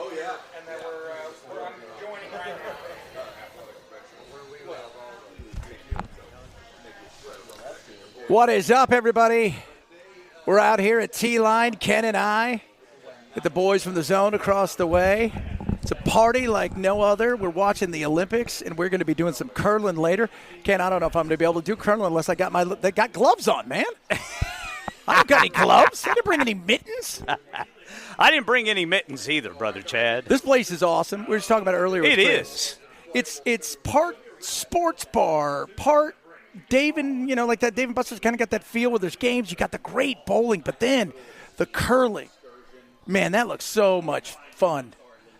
and that I'm joining right now. What is up, everybody? We're out here at T-Line, Ken and I, with the boys from the zone across the way. It's a party like no other. We're watching the Olympics, and we're going to be doing some curling later. Ken, I don't know if I'm going to be able to do curling unless I got gloves on, man. I don't got any gloves. I didn't bring any mittens. I didn't bring any mittens either, Brother Chad. This place is awesome. We were just talking about it earlier. It is. It's part sports bar, part Dave and, like that Dave & Buster's kind of got that feel where there's games. You got the great bowling, but then the curling. Man, that looks so much fun.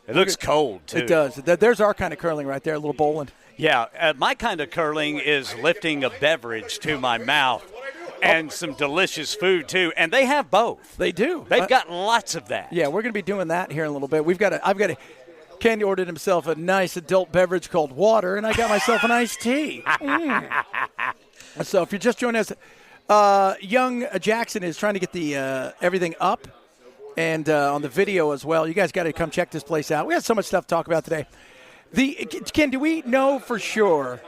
It looks cold, too. It does. There's our kind of curling right there, a little bowling. Yeah, my kind of curling is lifting a beverage to my mouth and some delicious food, too. And they have both. They do. They've got lots of that. Yeah, we're going to be doing that here in a little bit. Ken ordered himself a nice adult beverage called water, and I got myself an iced tea. So if you're just joining us, young Jackson is trying to get the everything up and on the video as well. You guys got to come check this place out. We have so much stuff to talk about today. Ken, do we know for sure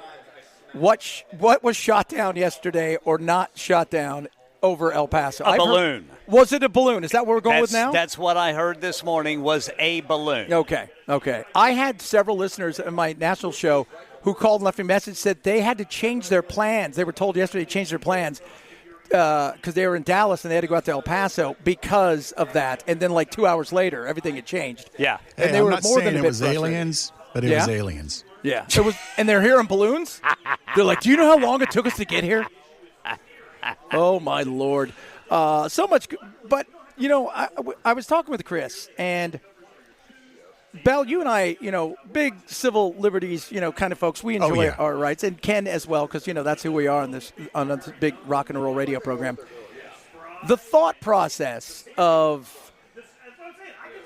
what was shot down yesterday or not shot down over El Paso? A balloon. Was it a balloon? Is that what we're going with now? That's what I heard this morning was a balloon. Okay. I had several listeners in my national show who called and left me a message, said they had to change their plans. They were told yesterday to change their plans because they were in Dallas and they had to go out to El Paso because of that. And then 2 hours later, everything had changed. Yeah. And hey, they I'm were not more saying than a it bit was frustrated. aliens, but it was aliens. Yeah. It was, and they're here in balloons? They're like, do you know how long it took us to get here? Oh, my Lord. So much. But, I was talking with Chris, and Bell, you and I, big civil liberties, kind of folks, we enjoy our rights, and Ken as well, because, that's who we are on this big rock and roll radio program. The thought process of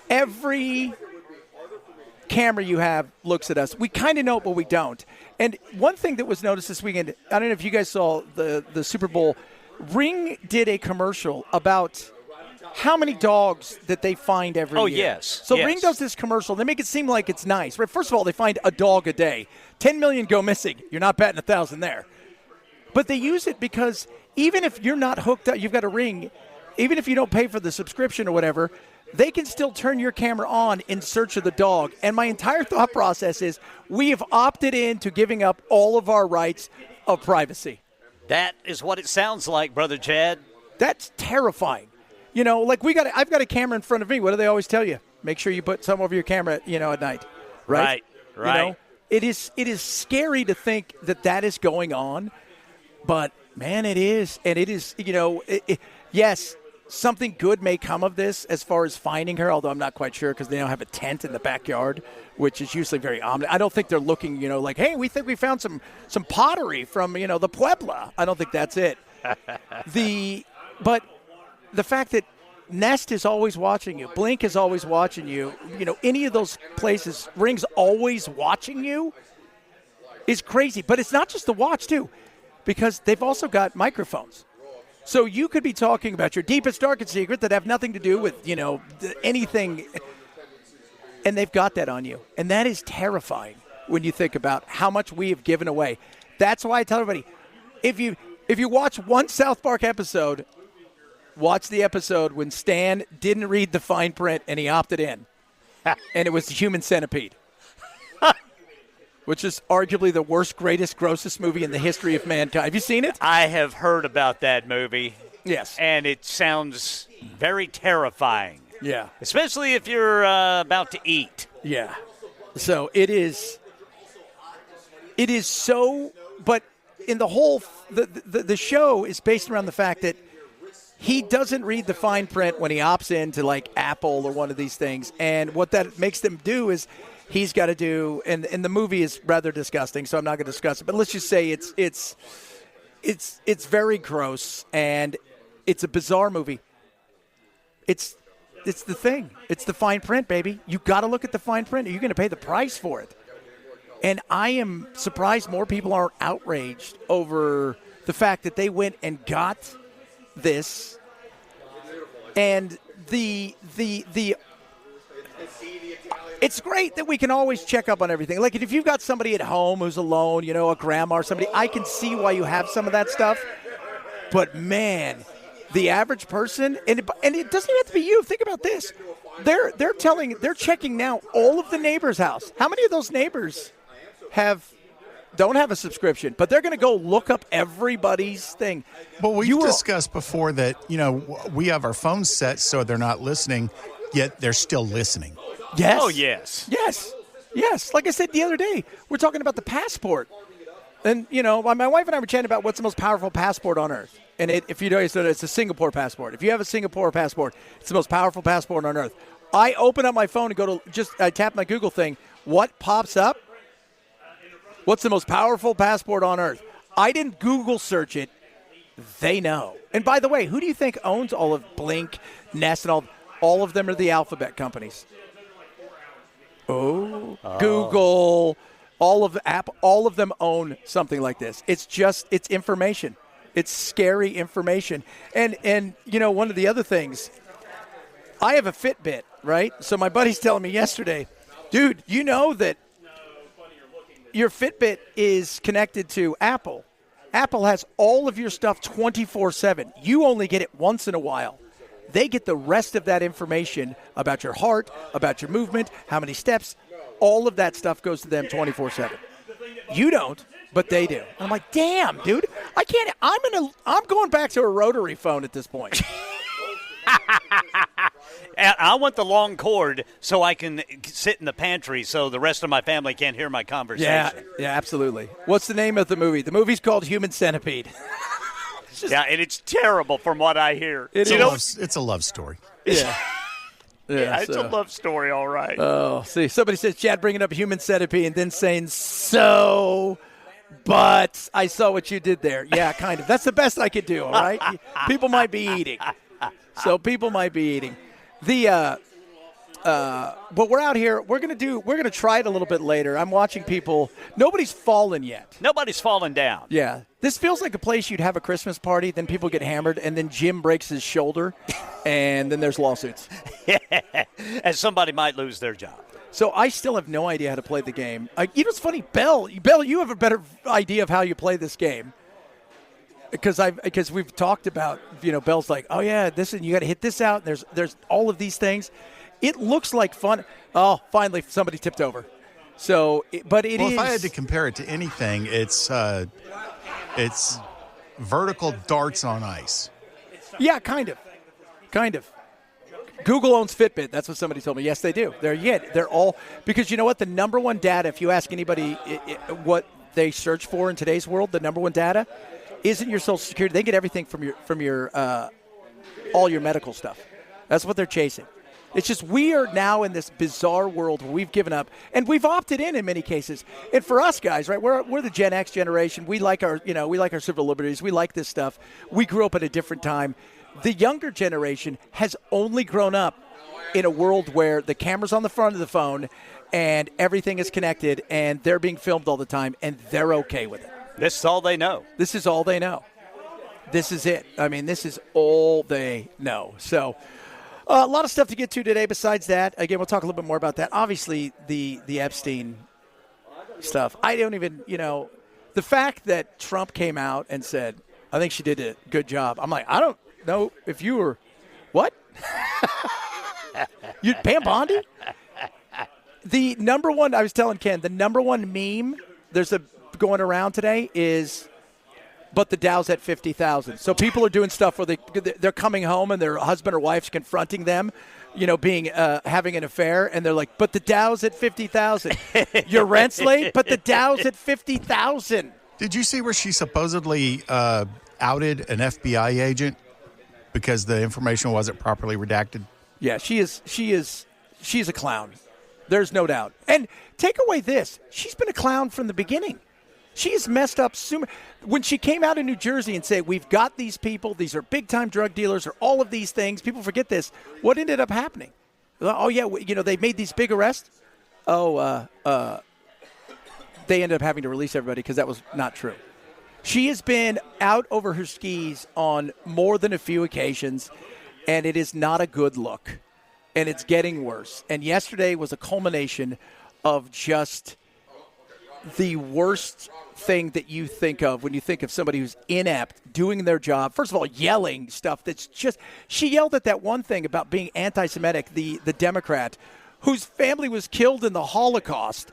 every camera you have looks at us. We kind of know it, but we don't. And one thing that was noticed this weekend, I don't know if you guys saw the Super Bowl, Ring did a commercial about how many dogs that they find every year. Oh, yes. So Ring does this commercial. They make it seem like it's nice. Right? First of all, they find a dog a day. 10 million go missing. You're not batting 1,000 there. But they use it because even if you're not hooked up, you've got a Ring, even if you don't pay for the subscription or whatever, they can still turn your camera on in search of the dog. And my entire thought process is we have opted into giving up all of our rights of privacy. That is what it sounds like, Brother Chad. That's terrifying. I've got a camera in front of me. What do they always tell you? Make sure you put some over your camera, at night. Right. It is scary to think that is going on, but man, it is. And it is, yes, something good may come of this as far as finding her, although I'm not quite sure because they don't have a tent in the backyard, which is usually very ominous. I don't think they're looking, hey, we think we found some pottery from, the Puebla. I don't think that's it. But the fact that Nest is always watching you, Blink is always watching you, any of those places, Ring's always watching you is crazy. But it's not just the watch, too, because they've also got microphones. So you could be talking about your deepest, darkest secret that have nothing to do with, anything, and they've got that on you. And that is terrifying when you think about how much we have given away. That's why I tell everybody, if you watch one South Park episode, watch the episode when Stan didn't read the fine print and he opted in, and it was the Human Centipede. Which is arguably the worst, greatest, grossest movie in the history of mankind. Have you seen it? I have heard about that movie. Yes. And it sounds very terrifying. Yeah. Especially if you're about to eat. Yeah. So it is so, but in the whole, the show is based around the fact that he doesn't read the fine print when he opts into Apple or one of these things. And what that makes them do is he's got to do, and the movie is rather disgusting, so I'm not going to discuss it. But let's just say it's very gross, and it's a bizarre movie. It's the thing. It's the fine print, baby. You got to look at the fine print. You're going to pay the price for it. And I am surprised more people aren't outraged over the fact that they went and got this, and the it's great that we can always check up on everything. Like if you've got somebody at home who's alone, a grandma or somebody, I can see why you have some of that stuff. But, man, the average person, and it doesn't even have to be you. Think about this. They're checking now all of the neighbors' house. How many of those neighbors don't have a subscription, but they're going to go look up everybody's thing? Well, we've discussed before that, we have our phones set so they're not listening, yet they're still listening. Yes. Oh, yes. Yes. Like I said the other day, we're talking about the passport. And, my wife and I were chatting about what's the most powerful passport on earth. And if you know, it's a Singapore passport. If you have a Singapore passport, it's the most powerful passport on earth. I open up my phone and I tap my Google thing. What pops up? What's the most powerful passport on earth? I didn't Google search it. They know. And by the way, who do you think owns all of Blink, Nest, and all of them are the alphabet companies? Oh. Google, all of them own something like this. It's information. It's scary information. And one of the other things, I have a Fitbit, right? So my buddy's telling me yesterday, dude, you know that your Fitbit is connected to Apple. Apple has all of your stuff 24/7. You only get it once in a while. They get the rest of that information about your heart, about your movement, how many steps. All of that stuff goes to them 24/7. You don't, but they do. I'm like, damn, dude, I can't. I'm going back to a rotary phone at this point. I want the long cord so I can sit in the pantry so the rest of my family can't hear my conversation. Yeah, absolutely. What's the name of the movie? The movie's called Human Centipede. And it's terrible from what I hear. It's a love story. Yeah. It's a love story, all right. Oh, see, somebody says, Chad bringing up Human Centipede and then saying, but I saw what you did there. Yeah, kind of. That's the best I could do, all right? People might be eating. But we're out here. We're gonna try it a little bit later. I'm watching people. Nobody's fallen yet. Nobody's fallen down. Yeah. This feels like a place you'd have a Christmas party, then people get hammered, and then Jim breaks his shoulder, and then there's lawsuits. And somebody might lose their job. So I still have no idea how to play the game. It's funny, Bell, you have a better idea of how you play this game. Because we've talked about, Bell's like, oh yeah, you got to hit this out. There's all of these things. It looks like fun. Oh, finally somebody tipped over. So, but it is. If I had to compare it to anything, it's vertical darts on ice. Yeah, kind of. Google owns Fitbit. That's what somebody told me. Yes, they do. They're all, because you know what? The number one data, if you ask anybody what they search for in today's world, the number one data isn't your Social Security. They get everything from your all your medical stuff. That's what they're chasing. It's just we are now in this bizarre world where we've given up, and we've opted in many cases. And for us guys, right, we're the Gen X generation. We like our civil liberties. We like this stuff. We grew up at a different time. The younger generation has only grown up in a world where the camera's on the front of the phone and everything is connected and they're being filmed all the time and they're okay with it. This is all they know. This is all they know. This is it. I mean, this is all they know. So a lot of stuff to get to today besides that. Again, we'll talk a little bit more about that. Obviously, the Epstein stuff. I don't even, the fact that Trump came out and said, I think she did a good job. I'm like, I don't know if you were, what? You Pam Bondi? The number one, I was telling Ken, the number one meme going around today is, but the Dow's at 50,000. So people are doing stuff where they're coming home and their husband or wife's confronting them, being having an affair, and they're like, but the Dow's at 50,000. Your rent's late, but the Dow's at 50,000. Did you see where she supposedly outed an FBI agent because the information wasn't properly redacted? Yeah, she's a clown. There's no doubt. And take away this, she's been a clown from the beginning. She has messed up. When she came out in New Jersey and said, we've got these people, these are big-time drug dealers, or all of these things, people forget this. What ended up happening? Oh, yeah, they made these big arrests. They ended up having to release everybody because that was not true. She has been out over her skis on more than a few occasions, and it is not a good look. and it's getting worse. And yesterday was a culmination of just the worst thing that you think of when you think of somebody who's inept, doing their job. First of all, yelling stuff that's just – she yelled at that one thing about being anti-Semitic, the Democrat, whose family was killed in the Holocaust.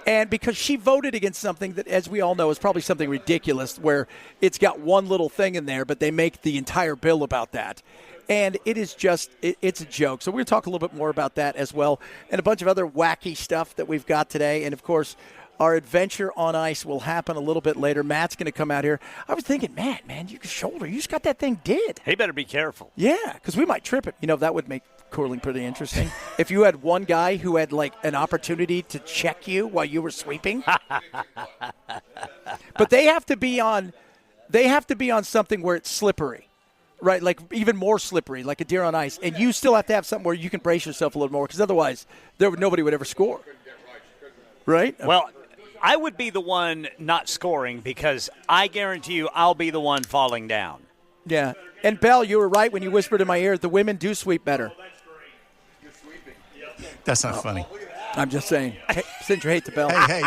And because she voted against something that, as we all know, is probably something ridiculous, where it's got one little thing in there, but they make the entire bill about that. And it is just, it's a joke. So we're going to talk a little bit more about that as well, and a bunch of other wacky stuff that we've got today. And, of course, our adventure on ice will happen a little bit later. Matt's going to come out here. I was thinking, Matt, man, your shoulder, you just got that thing did. He better be careful. Yeah, because we might trip it. You know, that would make curling pretty interesting. If you had one guy who had, like, an opportunity to check you while you were sweeping. But they have to be on something where it's slippery. Right, like even more slippery, like a deer on ice. And you still have to have something where you can brace yourself a little more, because otherwise nobody would ever score. Right? Well, I would be the one not scoring, because I guarantee you I'll be the one falling down. Yeah. And, Bell, you were right when you whispered in my ear, the women do sweep better. That's not funny. I'm just saying. Hey, send your hate to Bell. Hey,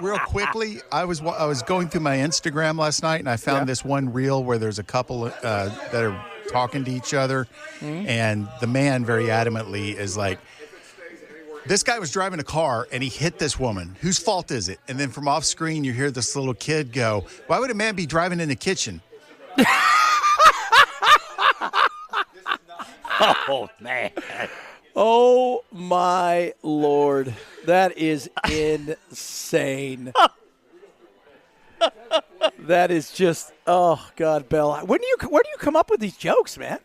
real quickly, I was going through my Instagram last night, and I found this one reel where there's a couple that are talking to each other, and the man very adamantly is like, this guy was driving a car, and he hit this woman. Whose fault is it? And then from off screen, you hear this little kid go, why would a man be driving in the kitchen? Oh, man. Oh, my Lord. That is insane. That is just, oh, God, Bell. Where do you come up with these jokes, man?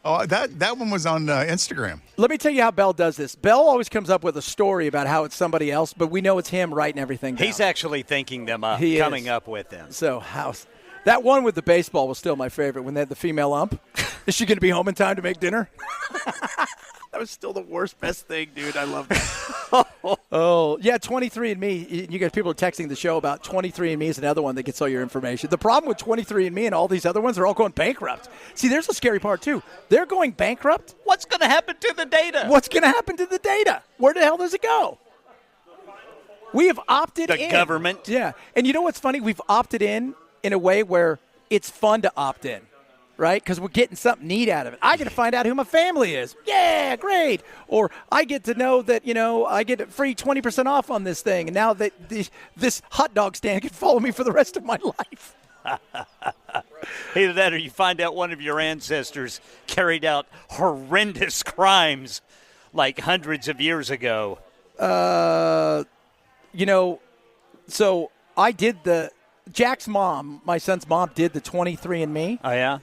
Oh, that one was on Instagram. Let me tell you how Bell does this. Bell always comes up with a story about how it's somebody else, but we know it's him writing everything down. He's actually thinking them up, coming up with them. So, that one with the baseball was still my favorite when they had the female ump. Is she going to be home in time to make dinner? That was still the best thing, dude. I love that. Oh, yeah, 23andMe. You guys, people are texting the show about 23andMe is another one that gets all your information. The problem with 23andMe and all these other ones, they're all going bankrupt. See, there's a scary part, too. They're going bankrupt. What's going to happen to the data? What's going to happen to the data? Where the hell does it go? We have opted in. The government. Yeah. And you know what's funny? We've opted in a way where it's fun to opt in. Right? Because we're getting something neat out of it. I get to find out who my family is. Yeah, great. Or I get to know that, I get free 20% off on this thing. And now that this hot dog stand can follow me for the rest of my life. Either that or you find out one of your ancestors carried out horrendous crimes like hundreds of years ago. So I did Jack's mom, my son's mom, did the 23andMe. Oh, yeah?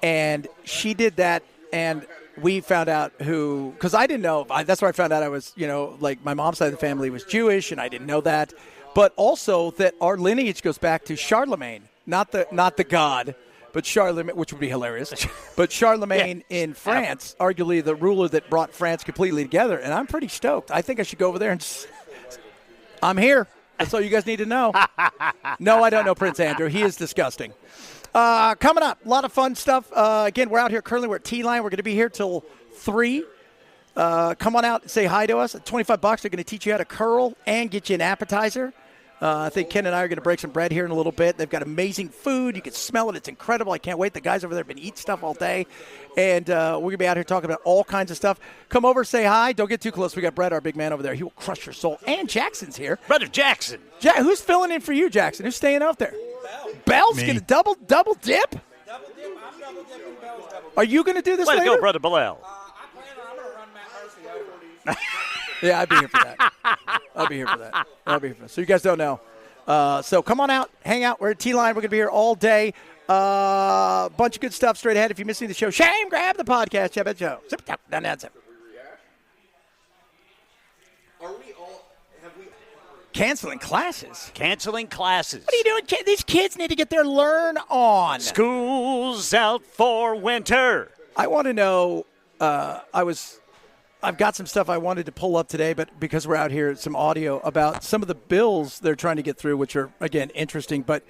And she did that, and we found out because I didn't know. That's where I found out I was, like my mom's side of the family was Jewish, and I didn't know that. But also that our lineage goes back to Charlemagne, not the god, but Charlemagne, which would be hilarious. But Charlemagne in France, arguably the ruler that brought France completely together. And I'm pretty stoked. I think I should go over there and I'm here. That's all you guys need to know. No, I don't know Prince Andrew. He is disgusting. Coming up, a lot of fun stuff. Again, we're out here currently. We're at T-Line. We're going to be here till 3. Come on out and say hi to us. At $25, they're going to teach you how to curl and get you an appetizer. I think Ken and I are going to break some bread here in a little bit. They've got amazing food. You can smell it. It's incredible. I can't wait. The guys over there have been eating stuff all day. And we're going to be out here talking about all kinds of stuff. Come over, say hi. Don't get too close. We got Brett, our big man over there. He will crush your soul. And Jackson's here. Brother Jackson. Who's filling in for you, Jackson? Who's staying out there? Bell's going to double dip? Double dip. I'm double dipping. Bell's double dip. Are you going to do this later? Way to go, Brother Bilal. I'm going to run Matt Mercy over. Yeah, I'd be here for that. So you guys don't know. So come on out, hang out. We're at T-Line. We're going to be here all day. Bunch of good stuff straight ahead. If you're missing the show, shame, grab the podcast. Chabet Show. Canceling classes. What are you doing? These kids need to get their learn on. School's out for winter. I want to know, I've got some stuff I wanted to pull up today, but because we're out here, some audio about some of the bills they're trying to get through, which are, again, interesting. But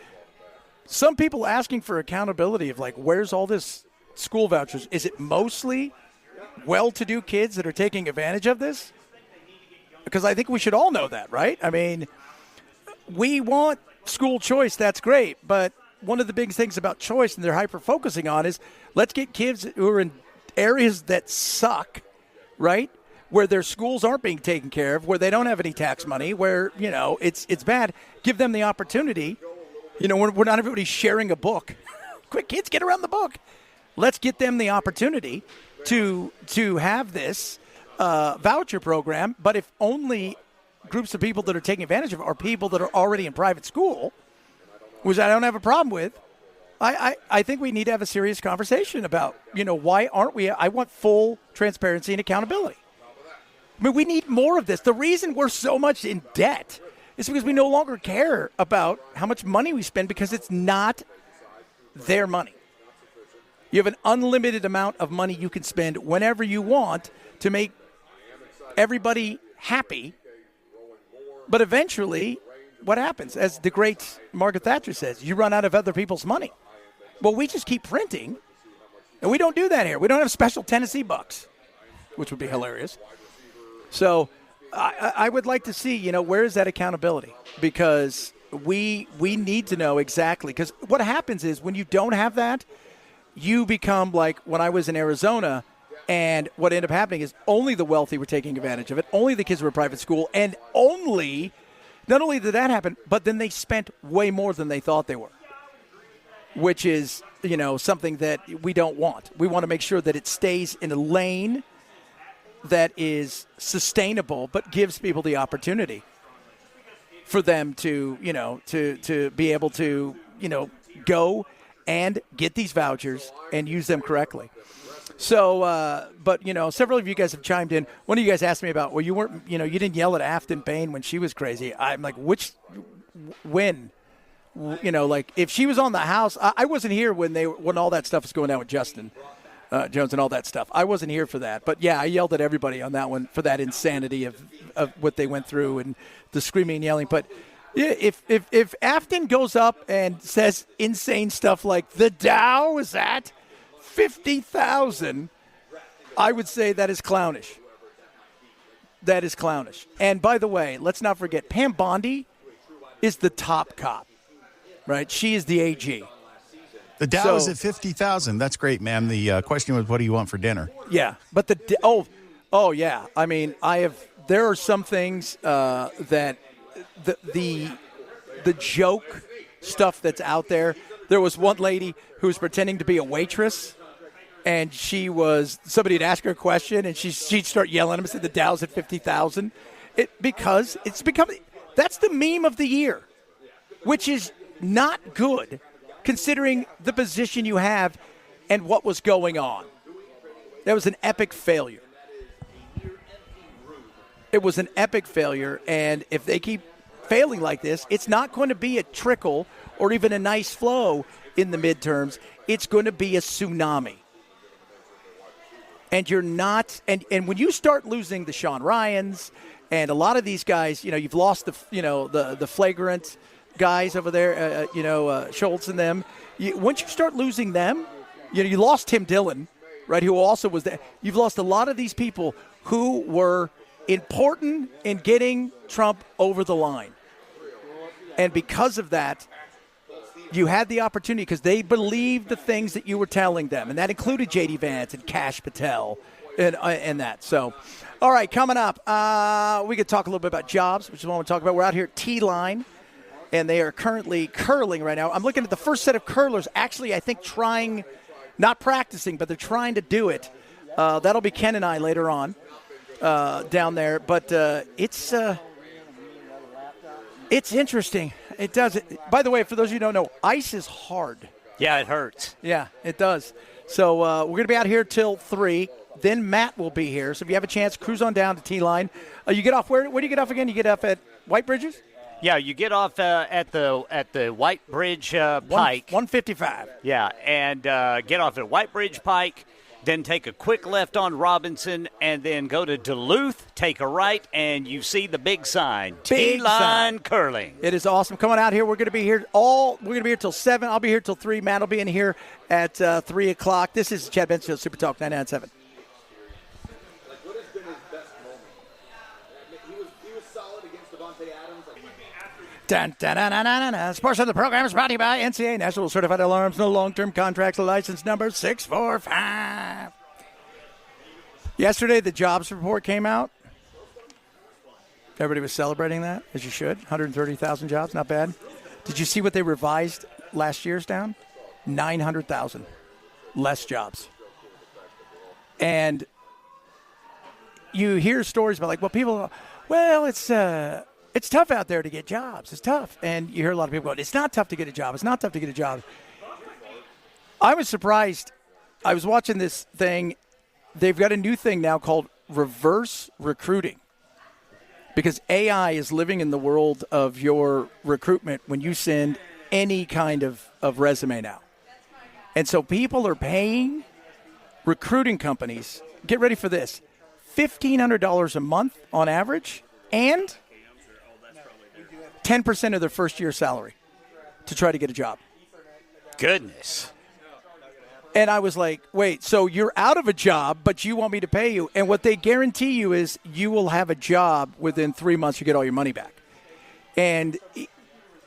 some people asking for accountability of, like, where's all this school vouchers? Is it mostly well-to-do kids that are taking advantage of this? Because I think we should all know that, right? I mean, we want school choice. That's great. But one of the big things about choice, and they're hyper-focusing on, is let's get kids who are in areas that suck, right, where their schools aren't being taken care of, where they don't have any tax money, where, it's bad. Give them the opportunity. We're not everybody sharing a book. Quick, kids, get around the book. Let's get them the opportunity to have this voucher program. But if only groups of people that are taking advantage of it are people that are already in private school, which I don't have a problem with, I think we need to have a serious conversation about, why aren't we? I want full transparency and accountability. I mean, we need more of this. The reason we're so much in debt is because we no longer care about how much money we spend because it's not their money. You have an unlimited amount of money you can spend whenever you want to make everybody happy. But eventually, what happens? As the great Margaret Thatcher says, you run out of other people's money. Well, we just keep printing, and we don't do that here. We don't have special Tennessee bucks, which would be hilarious. So I would like to see, where is that accountability? Because we need to know exactly. Because what happens is when you don't have that, you become like when I was in Arizona, and what ended up happening is only the wealthy were taking advantage of it. Only the kids were in private school, and not only did that happen, but then they spent way more than they thought they were, which is, something that we don't want. We want to make sure that it stays in a lane that is sustainable, but gives people the opportunity for them to, to be able to, go and get these vouchers and use them correctly. So, but, several of you guys have chimed in. One of you guys asked me about, well, you weren't, you didn't yell at Afton Bain when she was crazy. I'm like, when? If she was on the house, I wasn't here when all that stuff was going down with Justin Jones and all that stuff. I wasn't here for that. But, yeah, I yelled at everybody on that one for that insanity of what they went through and the screaming and yelling. But yeah, if Afton goes up and says insane stuff like the Dow is at 50,000, I would say that is clownish. That is clownish. And by the way, let's not forget, Pam Bondi is the top cop, right? She is the AG. The Dow is at 50,000. That's great, ma'am. The question was, what do you want for dinner? Yeah, but yeah. I mean, there are some things that the joke stuff that's out there. There was one lady who was pretending to be a waitress, and somebody had asked her a question, and she'd start yelling at him and say the Dow's at 50,000. Because it's become, that's the meme of the year, which is not good considering the position you have and what was going on. That was an epic failure. It was an epic failure, and if they keep failing like this, it's not going to be a trickle or even a nice flow in the midterms. It's going to be a tsunami. And you're not, and when you start losing the Sean Ryans and a lot of these guys, you've lost the flagrant guys over there, Schultz and them. Once you start losing them, you lost Tim Dillon, right, who also was there. You've lost a lot of these people who were important in getting Trump over the line. And because of that, you had the opportunity because they believed the things that you were telling them, and that included J.D. Vance and Kash Patel and that. So, all right, coming up, we could talk a little bit about jobs, which is what I want to talk about. We're out here at T-Line, and they are currently curling right now. I'm looking at the first set of curlers, actually, I think trying, not practicing, but they're trying to do it. That'll be Ken and I later on down there. But it's interesting. It does. By the way, for those of you who don't know, ice is hard. Yeah, it hurts. Yeah, it does. So we're going to be out here till 3. Then Matt will be here. So if you have a chance, cruise on down to T-Line. You get off where do you get off again? You get off at White Bridges? Yeah, you get off at the White Bridge Pike. 155. Yeah, and get off at White Bridge Pike. Then take a quick left on Robinson, and then go to Duluth, take a right, and you see the big sign, T-Line Curling. It is awesome. Come on out here. We're going to be here till 7. I'll be here till 3. Matt will be in here at 3 o'clock. This is Chad Benson, Super Talk 99.7. Dun, dun, dun, dun, dun, dun. Sports of the program is brought to you by NCAA National Certified Alarms. No long-term contracts. License number 645. Yesterday, the jobs report came out. Everybody was celebrating that, as you should. 130,000 jobs, not bad. Did you see what they revised last year's down? 900,000 less jobs. And you hear stories about, like, well, people, well, it's tough out there to get jobs. It's tough. And you hear a lot of people going, it's not tough to get a job. It's not tough to get a job. I was surprised. I was watching this thing. They've got a new thing now called reverse recruiting, because AI is living in the world of your recruitment when you send any kind of resume now. And so people are paying recruiting companies, get ready for this, $1,500 a month on average, and 10% of their first year salary to try to get a job. Goodness. And I was like, wait, so you're out of a job, but you want me to pay you. And what they guarantee you is you will have a job within 3 months. You get all your money back.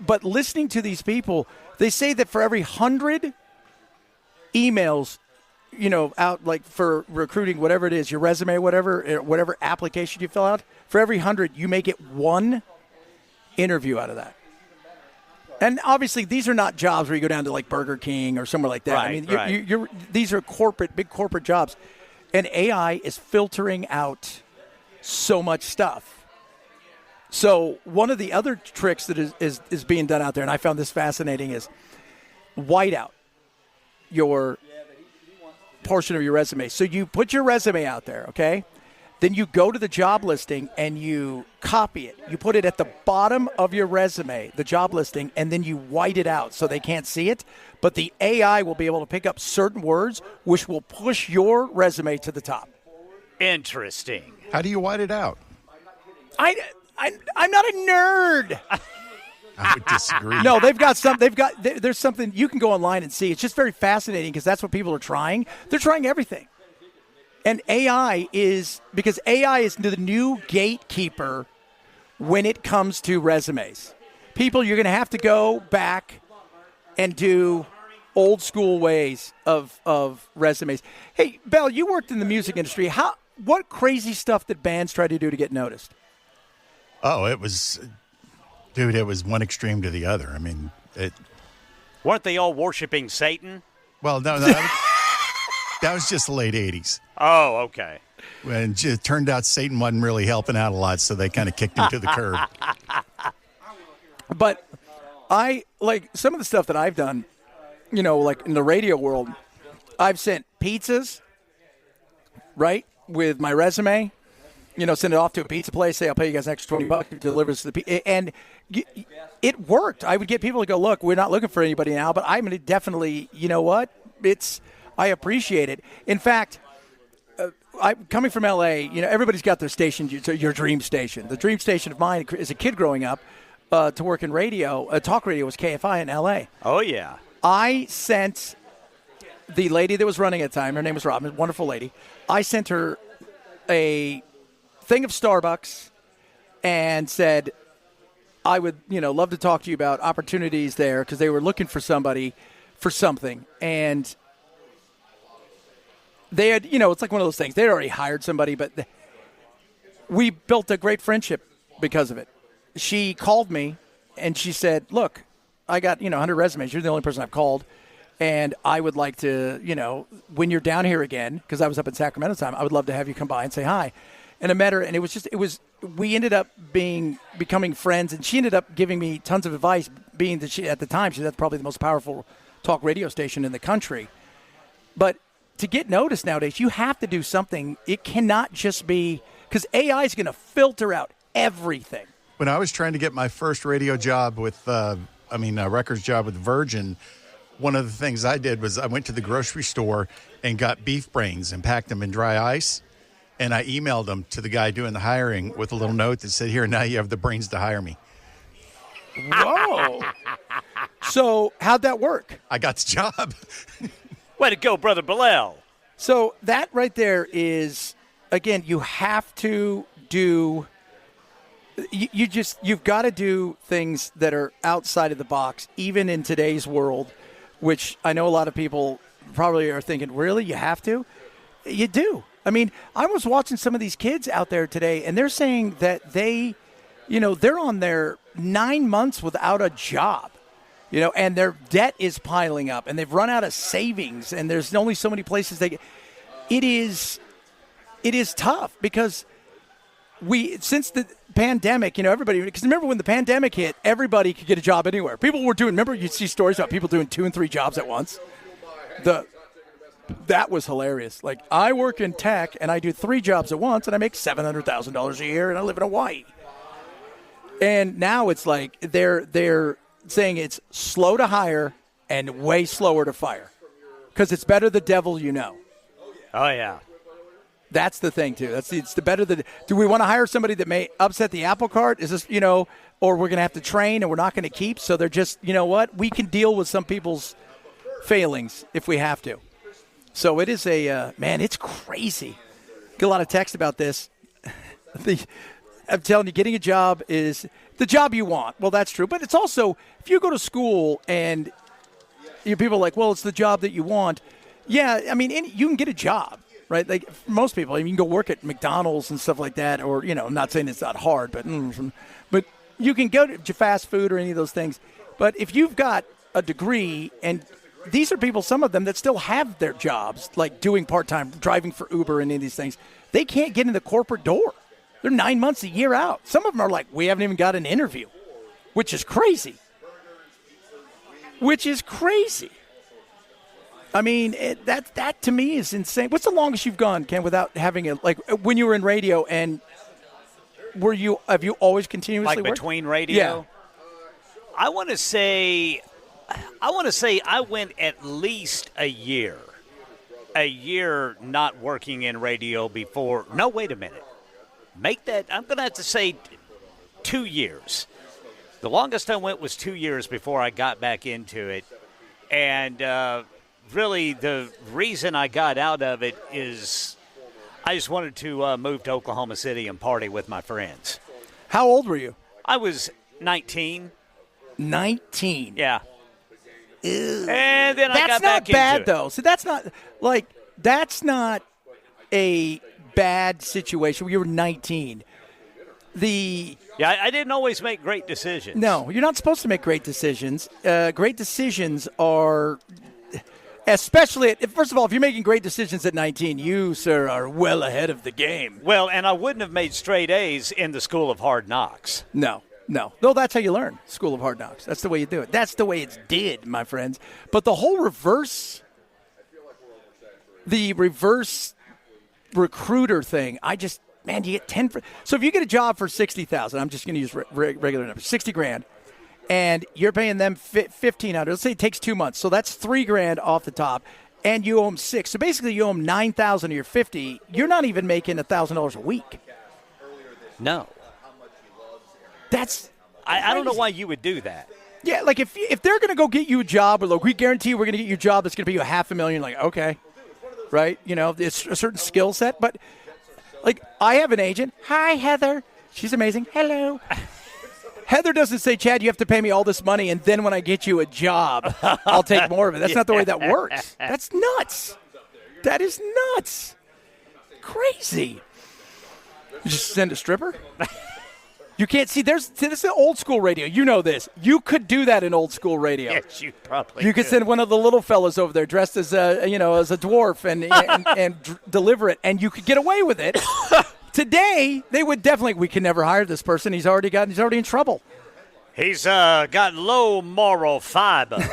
But listening to these people, they say that for every 100 emails, out like for recruiting, whatever it is, your resume, whatever application you fill out, for every 100, you may get one interview out of that. And obviously, these are not jobs where you go down to like Burger King or somewhere like that. Right, I mean, these are big corporate jobs, and AI is filtering out so much stuff. So one of the other tricks that is being done out there, and I found this fascinating, is white out your portion of your resume. So you put your resume out there, okay? Then you go to the job listing and you copy it. You put it at the bottom of your resume, the job listing, and then you white it out so they can't see it. But the AI will be able to pick up certain words, which will push your resume to the top. Interesting. How do you white it out? I'm not a nerd. I would disagree. No, there's something you can go online and see. It's just very fascinating because that's what people are trying. They're trying everything. And AI is the new gatekeeper when it comes to resumes. People, you're going to have to go back and do old school ways of resumes. Hey, Bell, you worked in the music industry. What crazy stuff did bands try to do to get noticed? Oh, it was one extreme to the other. I mean, weren't they all worshiping Satan? Well, no, that was just the late 80s. Oh, okay. And it turned out Satan wasn't really helping out a lot, so they kind of kicked him to the curb. But I, like, some of the stuff that I've done, like in the radio world, I've sent pizzas, right, with my resume, send it off to a pizza place, say, I'll pay you guys an extra $20, it delivers to the pizza. And it worked. I would get people to go, look, we're not looking for anybody now, but I'm going to definitely, you know what, I appreciate it. In fact, coming from L.A., everybody's got their station, your dream station. The dream station of mine as a kid growing up to work in radio, talk radio, was KFI in L.A. Oh, yeah. I sent the lady that was running at the time, her name was Robin, wonderful lady. I sent her a thing of Starbucks and said, I would, love to talk to you about opportunities there, because they were looking for somebody for something. And they had, it's like one of those things. They'd already hired somebody, but we built a great friendship because of it. She called me and she said, look, I got, 100 resumes. You're the only person I've called. And I would like to, when you're down here again, because I was up in Sacramento time, I would love to have you come by and say hi. And I met her, and we ended up becoming friends, and she ended up giving me tons of advice, being that at the time, that's probably the most powerful talk radio station in the country. But to get noticed nowadays, you have to do something. It cannot just be, because AI is going to filter out everything. When I was trying to get my first radio job with, records job with Virgin, one of the things I did was I went to the grocery store and got beef brains and packed them in dry ice. And I emailed them to the guy doing the hiring with a little note that said, here, now you have the brains to hire me. Whoa. So how'd that work? I got the job. Way to go, Brother Bilal. So that right there is, again, you have to do you've got to do things that are outside of the box, even in today's world, which I know a lot of people probably are thinking, really, you have to? You do. I mean, I was watching some of these kids out there today, and they're saying that they're on their 9 months without a job, and their debt is piling up, and they've run out of savings, and there's only so many places they get. It is tough because since the pandemic, everybody, because remember when the pandemic hit, everybody could get a job anywhere. People were remember you'd see stories about people doing 2 and 3 jobs at once. That was hilarious. Like, I work in tech and I do 3 jobs at once and I make $700,000 a year and I live in Hawaii. And now it's like they're saying it's slow to hire and way slower to fire because it's better the devil you know. Oh, yeah. That's the thing, too. It's the better do we want to hire somebody that may upset the apple cart? Is this, or we're going to have to train and we're not going to keep? So they're just, we can deal with some people's failings if we have to. So it is it's crazy. Get a lot of text about this. I'm telling you, getting a job is the job you want. Well, that's true. But it's also, if you go to school and people are like, well, it's the job that you want. Yeah, I mean, you can get a job, right? Like most people, you can go work at McDonald's and stuff like that. Or, I'm not saying it's not hard, but you can go to fast food or any of those things. But if you've got a degree, and these are people, some of them that still have their jobs, like doing part-time, driving for Uber and any of these things, they can't get in the corporate door. They're 9 months, a year out. Some of them are like, we haven't even got an interview, which is crazy. I mean, that to me is insane. What's the longest you've gone, Ken, without having when you were in radio, and have you always continuously worked? Between radio? Yeah. I want to say I went at least a year not working in radio before. No, wait a minute. I'm going to have to say 2 years. The longest I went was 2 years before I got back into it. And really the reason I got out of it is I just wanted to move to Oklahoma City and party with my friends. How old were you? I was 19. 19? Yeah. Ew. And then I got back into it. That's not bad, though. So that's not a bad situation. You were 19. I didn't always make great decisions. No, you're not supposed to make great decisions. Great decisions are, especially first of all, if you're making great decisions at 19, you, sir, are well ahead of the game. Well, and I wouldn't have made straight A's in the School of Hard Knocks. No. Though that's how you learn, School of Hard Knocks. That's the way you do it. That's the way it's did, my friends. But the whole reverse recruiter thing, you get 10. So if you get a job for $60,000, I'm just going to use regular numbers, $60,000, and you're paying them $1,500. Let's say it takes 2 months, so that's $3,000 off the top, and you owe them $6,000. So basically, you owe them $9,000 of your $50,000. You're not even making $1,000 a week. No. That's I don't know why you would do that. Yeah, like if they're going to go get you a job, or we guarantee we're going to get you a job that's going to pay you $500,000, like, okay, right? It's a certain skill set. But, like, I have an agent. Hi, Heather. She's amazing. Hello. Heather doesn't say, Chad, you have to pay me all this money, and then when I get you a job, I'll take more of it. That's not the way that works. That's nuts. That is nuts. Crazy. You just send a stripper? You can't see. This is old school radio. You know this. You could do that in old school radio. Yes, you probably. You could send one of the little fellas over there dressed as a dwarf and deliver it, and you could get away with it. Today, they would definitely. We can never hire this person. He's already in trouble. He's got low moral fiber.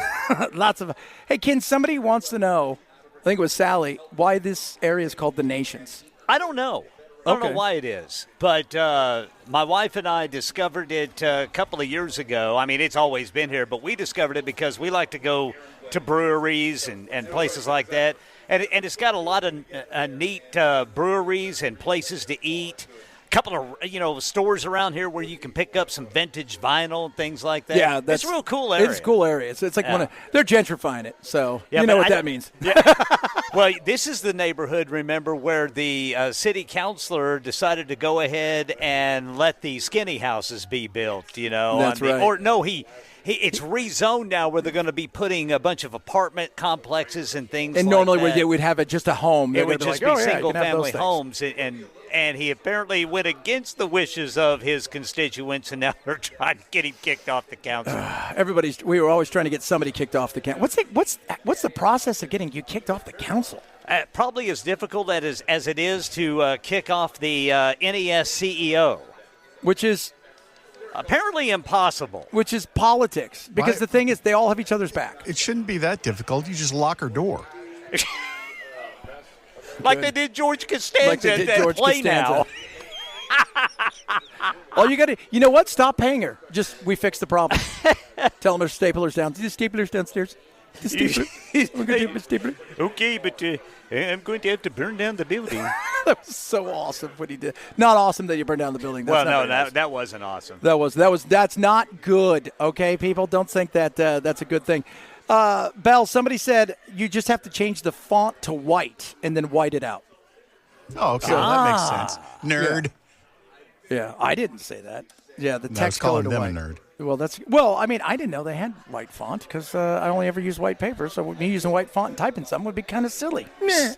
Lots of. Hey, Ken, somebody wants to know. I think it was Sally. Why this area is called the Nations? I don't know. I don't know why it is, but my wife and I discovered it a couple of years ago. I mean, it's always been here, but we discovered it because we like to go to breweries and places like that. And it's got a lot of neat breweries and places to eat, couple of stores around here where you can pick up some vintage vinyl and things like that. Yeah, it's a real cool area. It's a cool area. It's like they're gentrifying it, so Yeah, you know but what that means. Well, this is the neighborhood, remember, where the city councilor decided to go ahead and let the skinny houses be built, That's right. Or no, it's rezoned now where they're going to be putting a bunch of apartment complexes and things And like normally that. where they would have it just a home. It would just be single-family things. homes, and he apparently went against the wishes of his constituents, and now they're trying to get him kicked off the council. We were always trying to get somebody kicked off the council. What's the process of getting you kicked off the council? Probably as difficult as it is to kick off the NES CEO. Which is apparently impossible. Which is politics. Because the thing is, they all have each other's back. It shouldn't be that difficult. You just lock her door. Like they did George Costanza at Play Now. All you got to, you know what? Stop paying her. We fixed the problem. Tell them there's staplers down. The stapler's downstairs. The stapler. We're going to do the stapler. Okay, but I'm going to have to burn down the building. That was so awesome what he did. Not awesome that you burned down the building. That wasn't awesome. That's not good. Okay, people, don't think that that's a good thing. Bell, somebody said you just have to change the font to white and then white it out. Oh, okay. Well, that makes sense. Nerd. Yeah, I didn't say that. Yeah, the No, text I was color calling to them white. a nerd. I mean, I didn't know they had white font because I only ever use white paper. So me using white font and typing something would be kind of silly.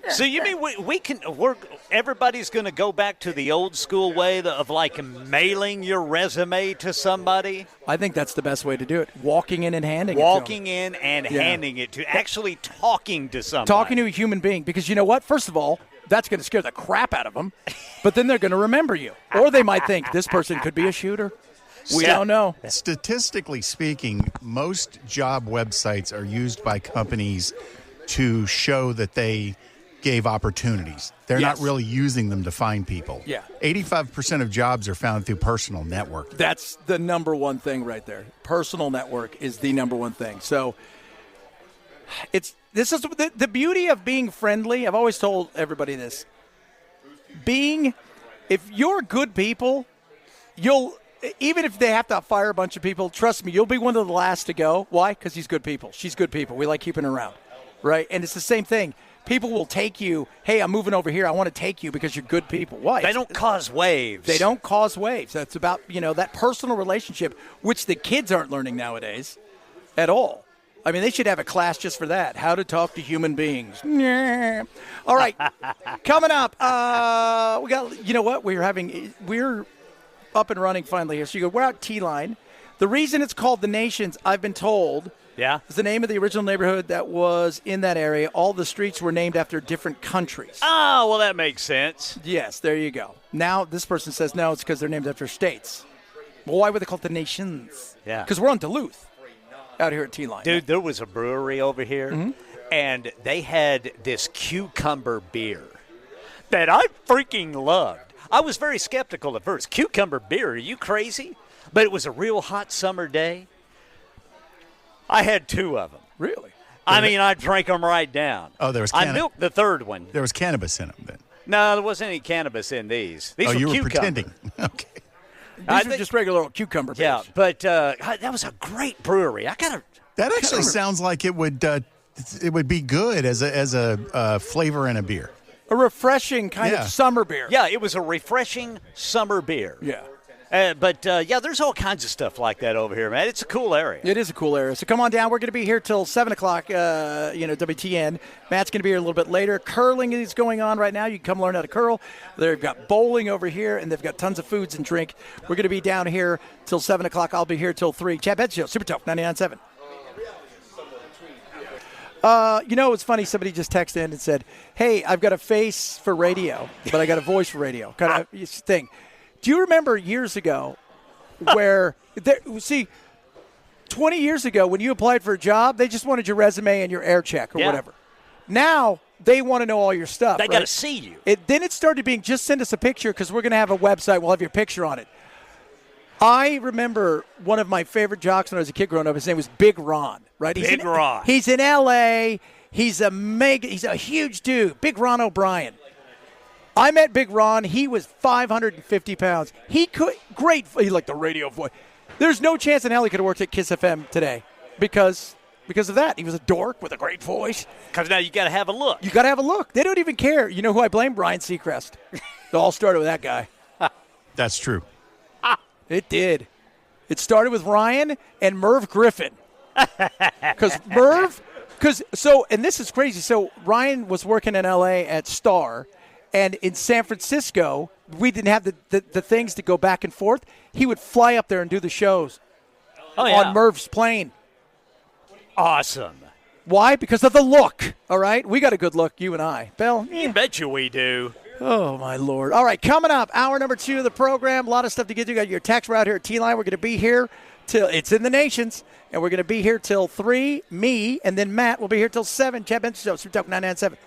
So you mean everybody's going to go back to the old school way of like mailing your resume to somebody? I think that's the best way to do it. Walking in and handing handing it to actually talking to somebody. Talking to a human being, because you know what? First of all, that's going to scare the crap out of them, but then they're going to remember you. Or they might think this person could be a shooter. We don't know. Statistically speaking, most job websites are used by companies to show that they gave opportunities. They're not really using them to find people. Yeah. 85% of jobs are found through personal network. That's the number one thing right there. Personal network is the number one thing. So this is the beauty of being friendly. I've always told everybody this. If you're good people, even if they have to fire a bunch of people, trust me, you'll be one of the last to go. Why? Because he's good people. She's good people. We like keeping her around, right? And it's the same thing. People will take you, hey, I'm moving over here. I want to take you because you're good people. Why? They don't cause waves. They don't cause waves. That's about, that personal relationship, which the kids aren't learning nowadays at all. I mean, they should have a class just for that, how to talk to human beings. All right, coming up, we got, you know what? We're up and running finally here. So we're out T-Line. The reason it's called The Nations, I've been told, is the name of the original neighborhood that was in that area. All the streets were named after different countries. Oh, well, that makes sense. Yes, there you go. Now this person says, no, it's because they're named after states. Well, why were they called The Nations? Yeah. Because we're on Duluth out here at T-Line. Dude, there was a brewery over here, and they had this cucumber beer that I freaking loved. I was very skeptical at first. Cucumber beer, are you crazy? But it was a real hot summer day. I had 2 of them. Really? I mean, I drank them right down. Oh, there was I milked the third one. There was cannabis in them then. No, there wasn't any cannabis in these. These were you were cucumber. pretending. Okay. These are just regular old cucumber beers. Yeah, but that was a great brewery. That actually sounds like it would be good as a flavor in a beer. A refreshing kind of summer beer. Yeah, it was a refreshing summer beer. Yeah. But there's all kinds of stuff like that over here, man. It's a cool area. It is a cool area. So come on down. We're going to be here till 7 o'clock, WTN. Matt's going to be here a little bit later. Curling is going on right now. You can come learn how to curl. They've got bowling over here, and they've got tons of foods and drink. We're going to be down here till 7 o'clock. I'll be here till 3. Chad Benson Show, Super Talk 99.7. It's funny. Somebody just texted in and said, hey, I've got a face for radio, but I got a voice for radio. Kind of thing. Do you remember years ago where, 20 years ago when you applied for a job, they just wanted your resume and your air check or whatever. Now they want to know all your stuff. They got to see you. Then it started being just send us a picture because we're going to have a website. We'll have your picture on it. I remember one of my favorite jocks when I was a kid growing up. His name was Big Ron, right? Ron. He's in L.A. He's a huge dude, Big Ron O'Brien. I met Big Ron. He was 550 pounds. He liked the radio voice. There's no chance in hell he could have worked at Kiss FM today because of that. He was a dork with a great voice. Because now you got to have a look. You got to have a look. They don't even care. You know who I blame? Brian Seacrest. It all started with that guy. That's true. It did. It started with Ryan and Merv Griffin. And this is crazy. So Ryan was working in L.A. at Star, and in San Francisco, we didn't have the things to go back and forth. He would fly up there and do the shows on Merv's plane. Awesome. Why? Because of the look, all right? We got a good look, you and I. Bill? You bet you we do. Oh, my Lord. All right, coming up, hour number 2 of the program. A lot of stuff to get to. You got your text. We're out here at T-Line. We're going to be here till it's in the Nations, and we're going to be here till 3. Me and then Matt will be here till 7. Chad Benson Show, Super Talk 997.